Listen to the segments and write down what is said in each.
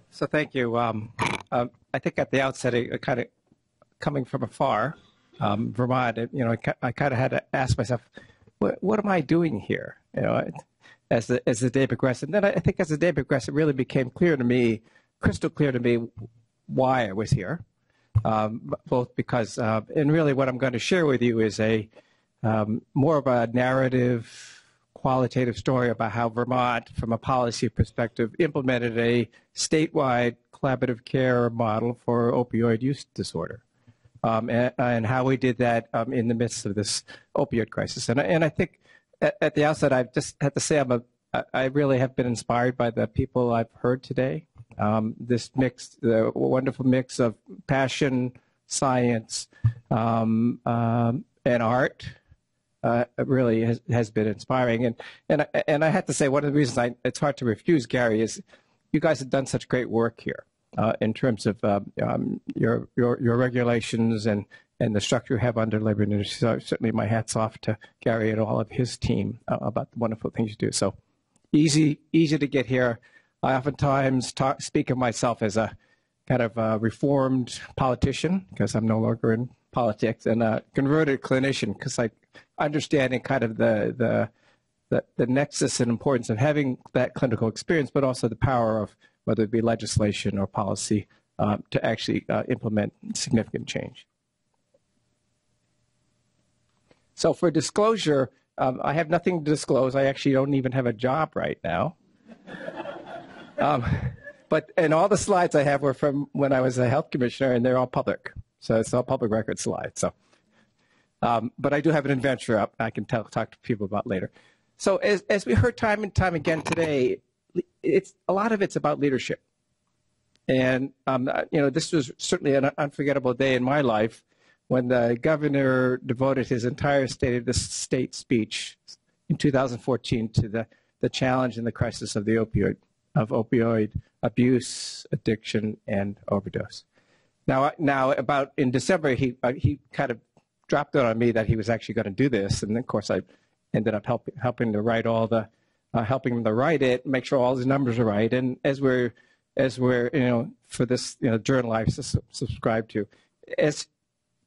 So thank you. I think at the outset, kind of coming from afar, Vermont, I kind of had to ask myself, what am I doing here? As the day progressed, and then I think as the day progressed, it really became clear to me, crystal clear to me, why I was here. Both because, and really, what I'm going to share with you is a more of a narrative, qualitative story about how Vermont, from a policy perspective, implemented a statewide collaborative care model for opioid use disorder, and how we did that in the midst of this opioid crisis. And I think at the outset, I just have to say I really have been inspired by the people I've heard today. This mix, the wonderful mix of passion, science, and art. Really has been inspiring, and I have to say one of the reasons it's hard to refuse, Gary, is you guys have done such great work here in terms of your regulations and the structure you have under labor and industry. So certainly my hat's off to Gary and all of his team about the wonderful things you do. So easy to get here. I oftentimes speak of myself as a kind of a reformed politician because I'm no longer in politics, and a converted clinician because I understanding kind of the nexus and importance of having that clinical experience, but also the power of whether it be legislation or policy to actually implement significant change. So for disclosure, I have nothing to disclose. I actually don't even have a job right now. And all the slides I have were from when I was a health commissioner, and they're all public. So it's all public record slides. So, but I do have an adventure up I can talk to people about later. So as we heard time and time again today, a lot of it's about leadership. And, this was certainly an unforgettable day in my life when the governor devoted his entire State of the State speech in 2014 to the challenge and the crisis of the opioid abuse, addiction, and overdose. Now, about in December, he kind of dropped it on me that he was actually going to do this, and of course I ended up helping to write helping him to write it, make sure all the numbers are right. And as we're for this journal I subscribe to, as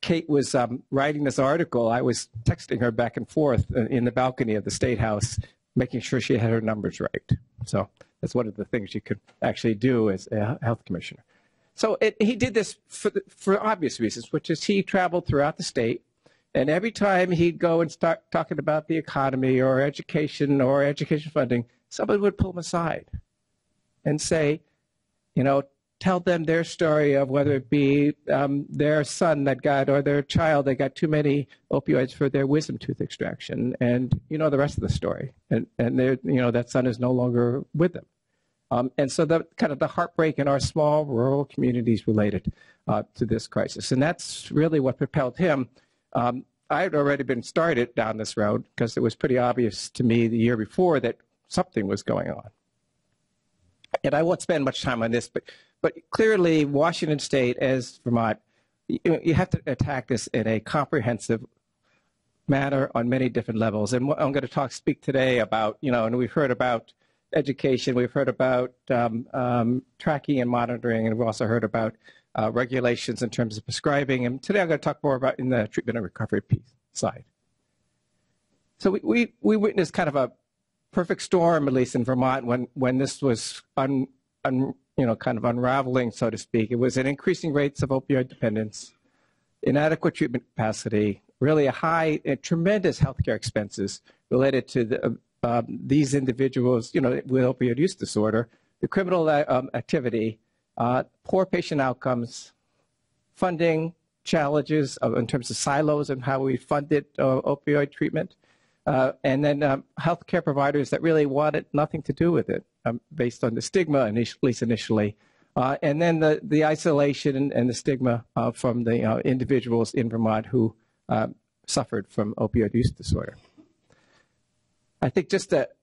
Kate was writing this article, I was texting her back and forth in the balcony of the State House, making sure she had her numbers right. So that's one of the things you could actually do as a health commissioner. So he did this for obvious reasons, which is he traveled throughout the state, and every time he'd go and start talking about the economy or education funding, somebody would pull him aside and say, tell them their story of whether it be their son or their child that got too many opioids for their wisdom tooth extraction, and the rest of the story, and that son is no longer with them. And so the kind of the heartbreak in our small rural communities related to this crisis. And that's really what propelled him. I had already been started down this road because it was pretty obvious to me the year before that something was going on. And I won't spend much time on this, but clearly Washington State, as Vermont, you have to attack this in a comprehensive manner on many different levels. And I'm going to speak today about, and we've heard about education, we've heard about tracking and monitoring, and we've also heard about regulations in terms of prescribing. And today I'm going to talk more about in the treatment and recovery piece side. So we witnessed kind of a perfect storm, at least in Vermont, when this was kind of unraveling, so to speak. It was an increasing rates of opioid dependence, inadequate treatment capacity, really tremendous healthcare expenses related to these individuals, with opioid use disorder, the criminal activity, poor patient outcomes, funding challenges in terms of silos and how we funded opioid treatment, and then healthcare providers that really wanted nothing to do with it based on the stigma, at least initially, and then the isolation and the stigma from the individuals in Vermont who suffered from opioid use disorder. I think just that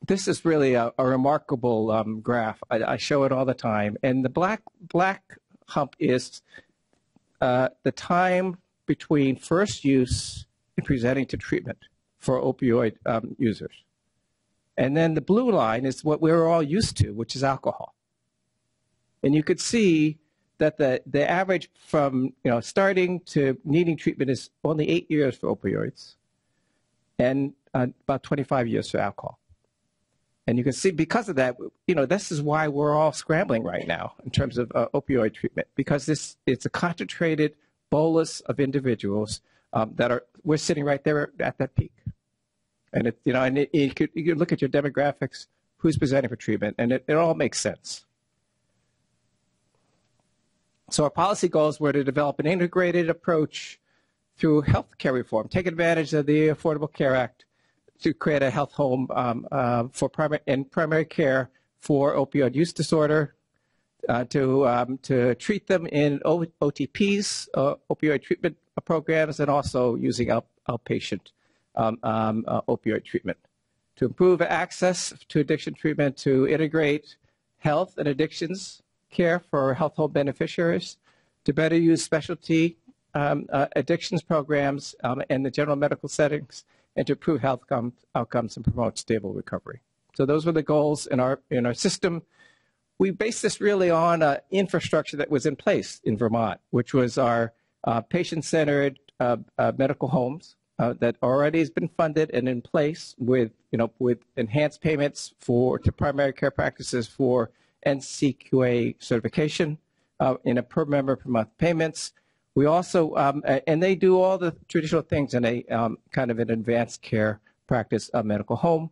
this is really a remarkable graph. I show it all the time. And the black hump is the time between first use and presenting to treatment for opioid users. And then the blue line is what we're all used to, which is alcohol. And you could see that the average from starting to needing treatment is only 8 years for opioids and about 25 years for alcohol. And you can see because of that, this is why we're all scrambling right now in terms of opioid treatment, because it's a concentrated bolus of individuals we're sitting right there at that peak. And you could look at your demographics, who's presenting for treatment, and it all makes sense. So our policy goals were to develop an integrated approach through healthcare reform, take advantage of the Affordable Care Act to create a health home for primary care for opioid use disorder, to treat them in OTPs, opioid treatment programs, and also using outpatient opioid treatment. To improve access to addiction treatment, to integrate health and addictions care for health home beneficiaries, to better use specialty addictions programs in the general medical settings, and to improve health outcomes and promote stable recovery. So those were the goals in our system. We based this really on infrastructure that was in place in Vermont, which was our patient-centered medical homes that already has been funded and in place with enhanced payments to primary care practices for NCQA certification in a per member per month payments. We also, and they do all the traditional things in a kind of an advanced care practice medical home.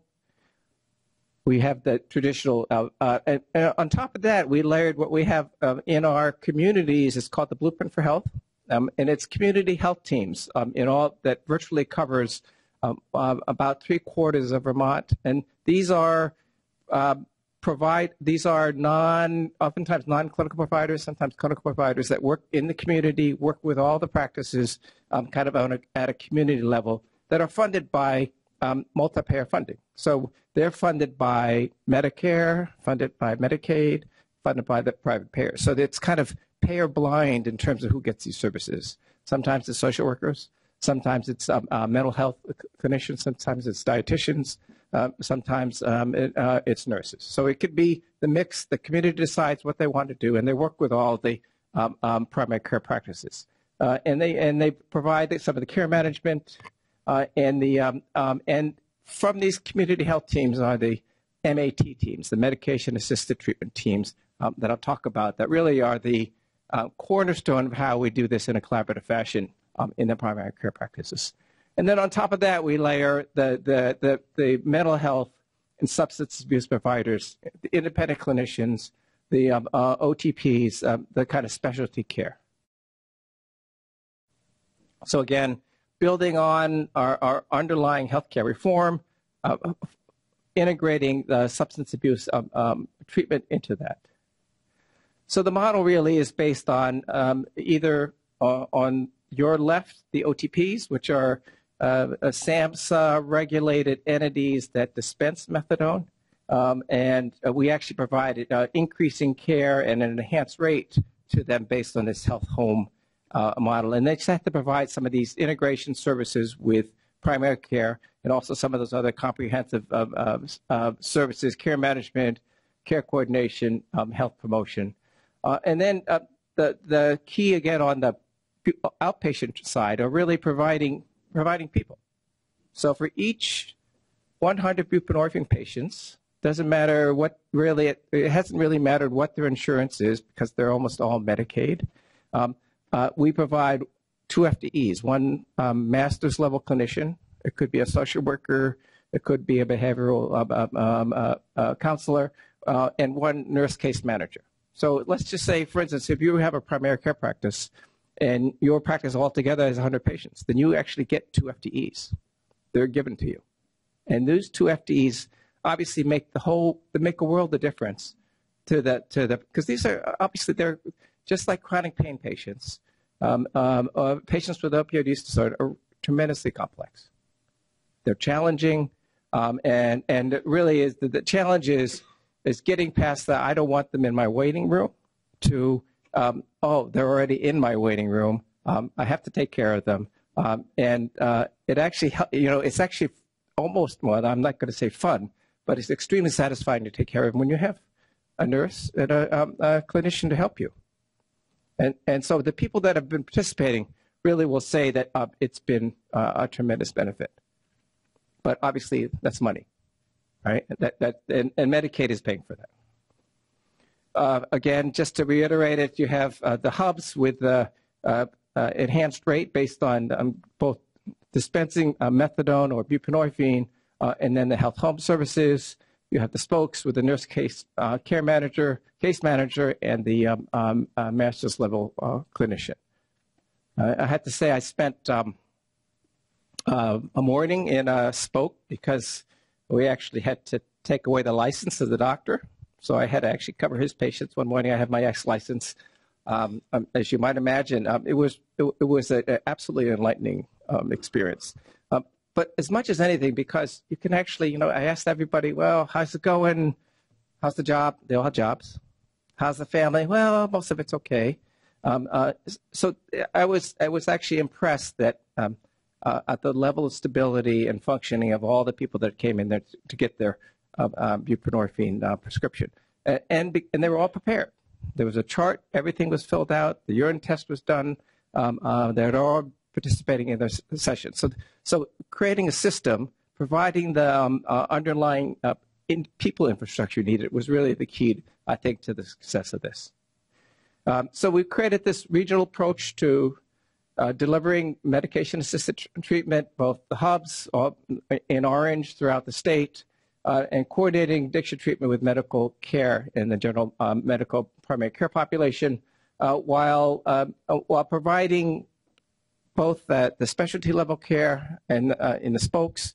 We have the traditional, and on top of that, we layered what we have in our communities. It's called the Blueprint for Health, and it's community health teams in all that virtually covers about 3/4 of Vermont. And these are oftentimes non-clinical providers, sometimes clinical providers that work in the community, work with all the practices kind of at a community level that are funded by multi-payer funding. So they're funded by Medicare, funded by Medicaid, funded by the private payers. So it's kind of payer blind in terms of who gets these services. Sometimes it's social workers, sometimes it's mental health clinicians, sometimes it's dietitians, sometimes it's nurses. So it could be the mix. The community decides what they want to do, and they work with all the primary care practices. And they provide some of the care management, and from these community health teams are the MAT teams, the medication-assisted treatment teams that I'll talk about, that really are the cornerstone of how we do this in a collaborative fashion in the primary care practices. And then on top of that, we layer the mental health and substance abuse providers, the independent clinicians, the OTPs, the kind of specialty care. So again, building on our underlying healthcare reform, integrating the substance abuse treatment into that. So the model really is based on either on your left, the OTPs, which are SAMHSA-regulated entities that dispense methadone, and we actually provide increasing care and an enhanced rate to them based on this health home model. And they just have to provide some of these integration services with primary care and also some of those other comprehensive services, care management, care coordination, health promotion. And then the key, again, on the outpatient side are really providing people. So for each 100 buprenorphine patients, doesn't matter what really, it hasn't really mattered what their insurance is because they're almost all Medicaid. We provide 2 FTEs, one master's level clinician. It could be a social worker. It could be a behavioral counselor, and one nurse case manager. So let's just say, for instance, if you have a primary care practice and your practice altogether has 100 patients, then you actually get 2 FTEs. They're given to you. And those 2 FTEs obviously make a world of difference because these are obviously, they're just like chronic pain patients. Patients with opioid use disorder are tremendously complex. They're challenging, and it really is the challenge is getting past the I don't want them in my waiting room to oh, they're already in my waiting room. I have to take care of them, and it actually it's actually almost, well, I'm not going to say fun, but it's extremely satisfying to take care of them when you have a nurse, and a clinician to help you. And so the people that have been participating really will say that it's been a tremendous benefit. But obviously, that's money, right? And Medicaid is paying for that. Again, just to reiterate it, you have the hubs with the enhanced rate based on both dispensing methadone or buprenorphine, and then the health home services. You have the spokes with the nurse case manager, and the master's level clinician. I had to say I spent a morning in a spoke because we actually had to take away the license of the doctor. So I had to actually cover his patients. One morning I had my ex-license. As you might imagine, it was an absolutely enlightening experience. But as much as anything, because you can actually, I asked everybody, well, how's it going? How's the job? They all have jobs. How's the family? Well, most of it's okay. So I was actually impressed that at the level of stability and functioning of all the people that came in there to get their buprenorphine prescription. And they were all prepared. There was a chart. Everything was filled out. The urine test was done. They were all participating in their session. So creating a system, providing the underlying people infrastructure needed was really the key, I think, to the success of this. So we created this regional approach to delivering medication-assisted treatment, both the hubs in Orange throughout the state, and coordinating addiction treatment with medical care in the general medical primary care population, while providing both the specialty level care and in the spokes,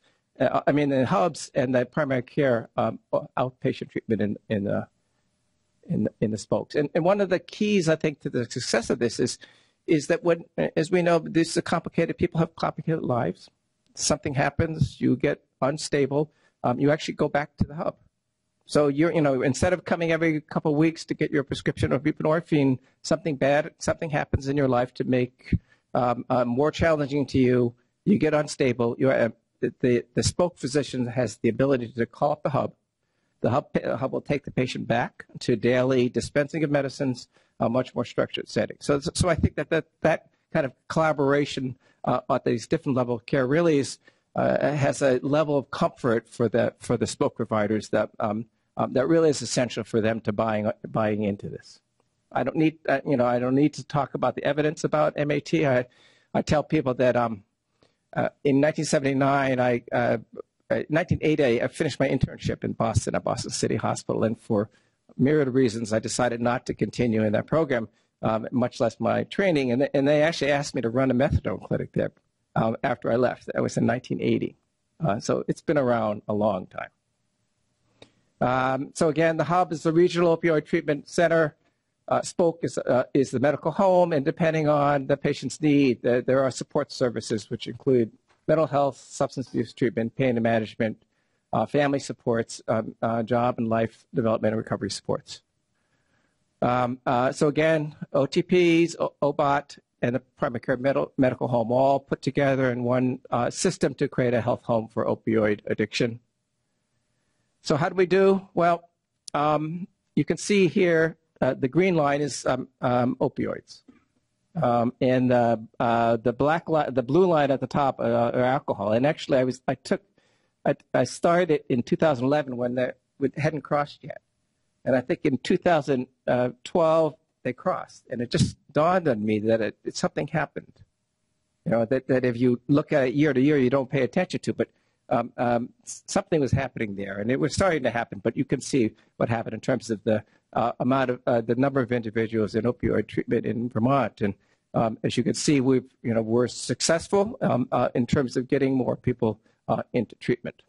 in the hubs, and the primary care outpatient treatment in the spokes. And one of the keys, I think, to the success of this is that when, as we know, this is complicated. People have complicated lives. Something happens, you get unstable. You actually go back to the hub. So instead of coming every couple of weeks to get your prescription of buprenorphine, something happens in your life to make more challenging to you. You get unstable. The spoke physician has the ability to call up the hub. The hub will take the patient back to daily dispensing of medicines, a much more structured setting. So I think that kind of collaboration at these different levels of care really has a level of comfort for the spoke providers that really is essential for them to buying into this. I don't need to talk about the evidence about MAT. I tell people that in 1979, 1980, I finished my internship in Boston at Boston City Hospital, and for a myriad of reasons, I decided not to continue in that program, much less my training. And they actually asked me to run a methadone clinic there after I left. That was in 1980. So it's been around a long time. So again, the hub is the regional opioid treatment center. Spoke is the medical home, and depending on the patient's need, there are support services which include mental health, substance abuse treatment, pain and management, family supports, job and life development and recovery supports. So again, OTPs, OBOT, and the primary care medical home all put together in one system to create a health home for opioid addiction. So how do we do? Well, you can see here the green line is opioids. And the blue line at the top are alcohol. And actually, I started in 2011 when it hadn't crossed yet, and I think in 2012 they crossed, and it just dawned on me that something happened. That if you look at it year to year, you don't pay attention to, but something was happening there, and it was starting to happen. But you can see what happened in terms of the the number of individuals in opioid treatment in Vermont, and as you can see, we're successful in terms of getting more people into treatment.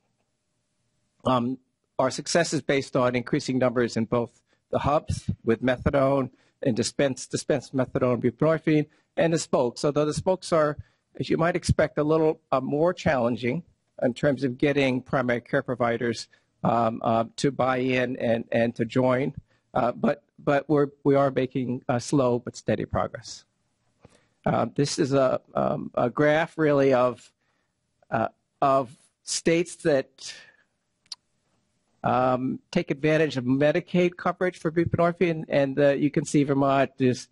Our success is based on increasing numbers in both the hubs with methadone and dispense methadone, buprenorphine, and the spokes. Although the spokes are, as you might expect, a little more challenging in terms of getting primary care providers to buy in and to join. But we are making slow but steady progress. This is a graph really of states that take advantage of Medicaid coverage for buprenorphine, and you can see Vermont is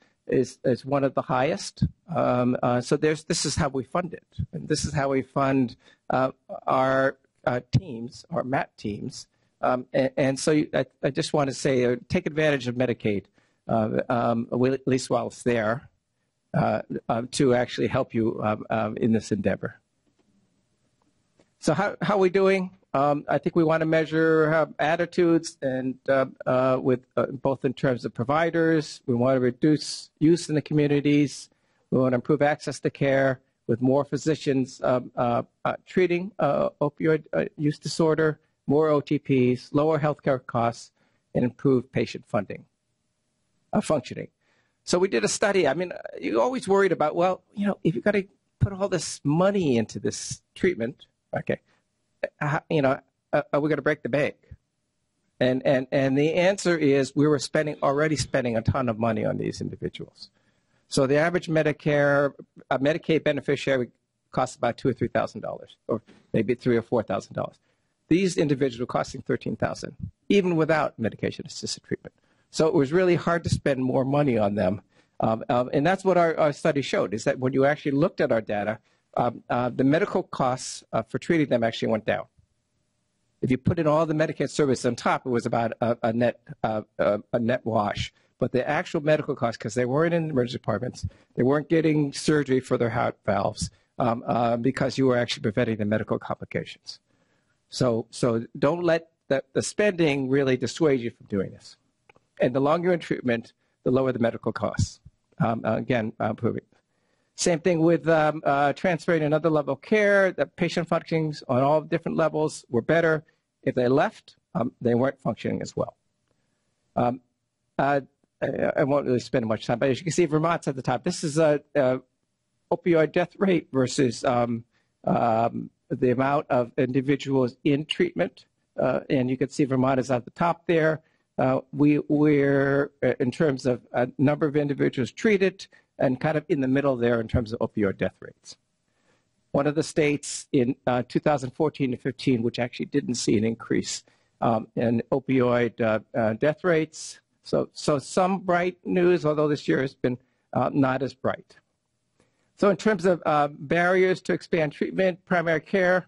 one of the highest. So this is how we fund it, and this is how we fund our teams, our MAT teams. And so I just want to say, take advantage of Medicaid, at least while it's there, to actually help you in this endeavor. So how are we doing? I think we want to measure attitudes, and with both in terms of providers. We want to reduce use in the communities. We want to improve access to care with more physicians treating opioid use disorder, more OTPs, lower healthcare costs, and improve patient functioning. So we did a study. I mean, you're always worried about, well, if you've got to put all this money into this treatment, okay, are we going to break the bank? And the answer is we were already spending a ton of money on these individuals. So the average Medicaid beneficiary costs about $2,000 or $3,000, or maybe $3,000 or $4,000. These individuals are costing $13,000, even without medication-assisted treatment. So it was really hard to spend more money on them. And that's what our study showed, is that when you actually looked at our data, the medical costs for treating them actually went down. If you put in all the Medicaid service on top, it was about a net wash. But the actual medical costs, because they weren't in emergency departments, they weren't getting surgery for their heart valves, because you were actually preventing the medical complications. So don't let the spending really dissuade you from doing this. And the longer you're in treatment, the lower the medical costs. Again, proving. Same thing with transferring another level of care. The patient functionings on all different levels were better. If they left, they weren't functioning as well. I won't really spend much time, but as you can see, Vermont's at the top. This is a opioid death rate versus the amount of individuals in treatment. And you can see Vermont is at the top there. We're, in terms of number of individuals treated, and kind of in the middle there in terms of opioid death rates. One of the states in 2014 to 15, which actually didn't see an increase in opioid death rates. So some bright news, although this year has been not as bright. So in terms of barriers to expand treatment, primary care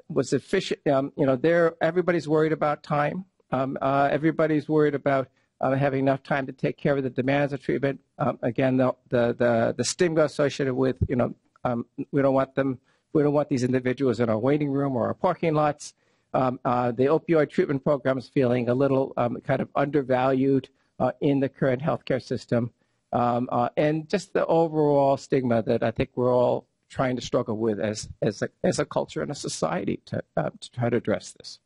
was efficient. Everybody's worried about time. Everybody's worried about having enough time to take care of the demands of treatment. Again, the stigma associated with, we don't want these individuals in our waiting room or our parking lots. The opioid treatment program is feeling a little kind of undervalued in the current healthcare system, and just the overall stigma that I think we're all trying to struggle with as a culture and a society to try to address this.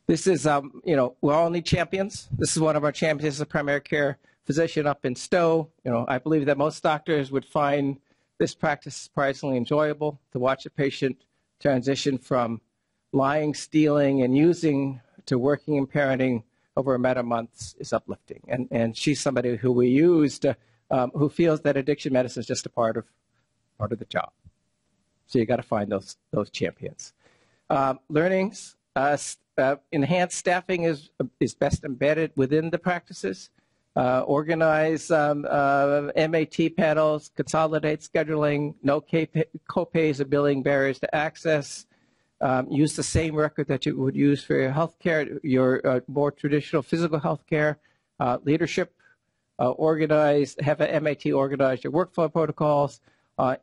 This is, we all need champions. This is one of our champions, a primary care physician up in Stowe. I believe that most doctors would find this practice surprisingly enjoyable. To watch a patient transition from lying, stealing, and using to working and parenting over a matter of months is uplifting. And she's somebody who we used, who feels that addiction medicine is just a part of the job. So you got to find those champions. Learnings. Enhanced staffing is best embedded within the practices. Organize MAT panels, consolidate scheduling, no co-pays or billing barriers to access. Use the same record that you would use for your healthcare, your more traditional physical healthcare. Leadership, have a MAT organize your workflow protocols,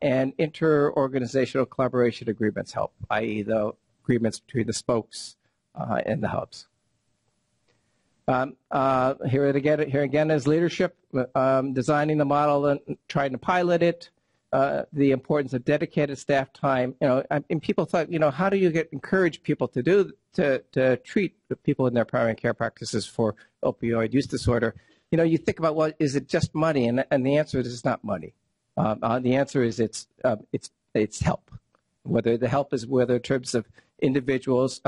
and inter-organizational collaboration agreements help, i.e. the agreements between the spokes and the hubs. Here again is leadership, designing the model and trying to pilot it, the importance of dedicated staff time. And people thought, how do you encourage people to treat the people in their primary care practices for opioid use disorder? You think about, well, is it just money? And the answer is it's not money. The answer is it's help. Whether the help is in terms of individuals,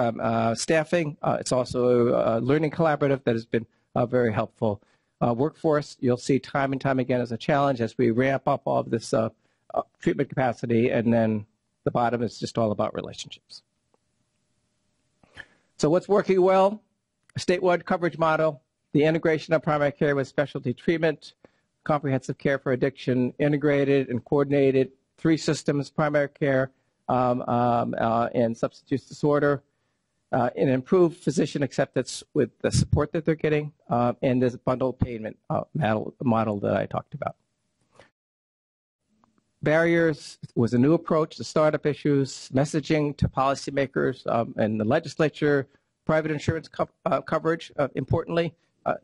staffing, it's also a learning collaborative that has been very helpful. Workforce, you'll see time and time again as a challenge as we ramp up all of this treatment capacity, and then the bottom is just all about relationships. So what's working well? A statewide coverage model, the integration of primary care with specialty treatment, comprehensive care for addiction, integrated and coordinated, 3 systems, primary care and substance use disorder, and improved physician acceptance with the support that they're getting, and this bundled payment model that I talked about. Barriers was a new approach to startup issues, messaging to policymakers and the legislature, private insurance coverage, importantly.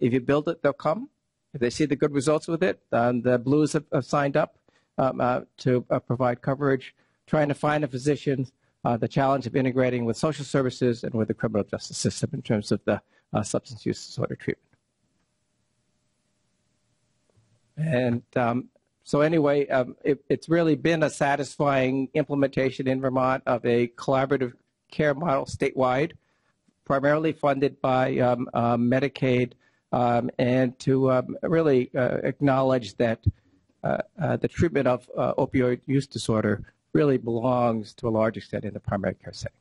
If you build it, they'll come. If they see the good results with it, the Blues have signed up to provide coverage, trying to find a physician, the challenge of integrating with social services and with the criminal justice system in terms of the substance use disorder treatment. And so anyway, it's really been a satisfying implementation in Vermont of a collaborative care model statewide, primarily funded by Medicaid, and to really acknowledge that the treatment of opioid use disorder really belongs to a large extent in the primary care setting.